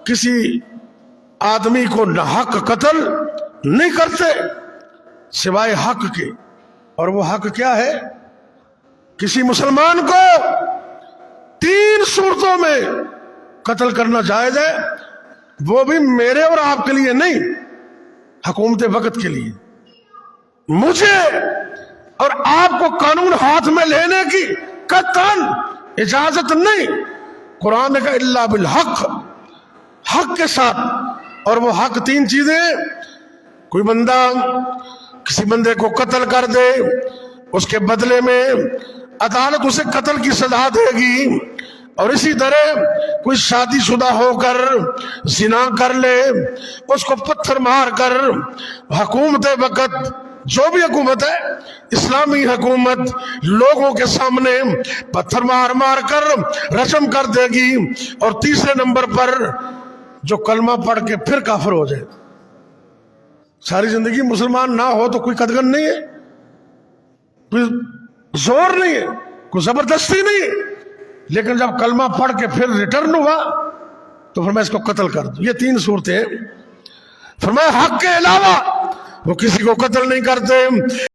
کسی آدمی کو ناحق قتل نہیں کرتے سوائے حق کے، اور وہ حق کیا ہے؟ کسی مسلمان کو 3 صورتوں میں قتل کرنا جائز ہے، وہ بھی میرے اور آپ کے لیے نہیں، حکومت وقت کے لیے۔ مجھے اور آپ کو قانون ہاتھ میں لینے کی قطعاً اجازت نہیں۔ قرآن نے کہا الا بالحق، حق کے ساتھ، اور وہ حق 3 چیزیں۔ کوئی بندہ کسی بندے کو قتل کر دے، اس کے بدلے میں عدالت اسے قتل کی سزا دے گی، اور اسی طرح کوئی شادی شدہ ہو کر زنا کر لے، اس کو پتھر مار کر حکومت وقت، جو بھی حکومت ہے اسلامی حکومت، لوگوں کے سامنے پتھر مار مار کر رجم کر دے گی۔ اور تیسرے نمبر پر جو کلمہ پڑھ کے پھر کافر ہو جائے، ساری زندگی مسلمان نہ ہو تو کوئی قدغن نہیں ہے، کوئی زور نہیں ہے، کوئی زبردستی نہیں ہے، لیکن جب کلمہ پڑھ کے پھر ریٹرن ہوا تو فرمایا اس کو قتل کر دو۔ یہ 3 صورتیں، فرمایا حق کے علاوہ وہ کسی کو قتل نہیں کرتے۔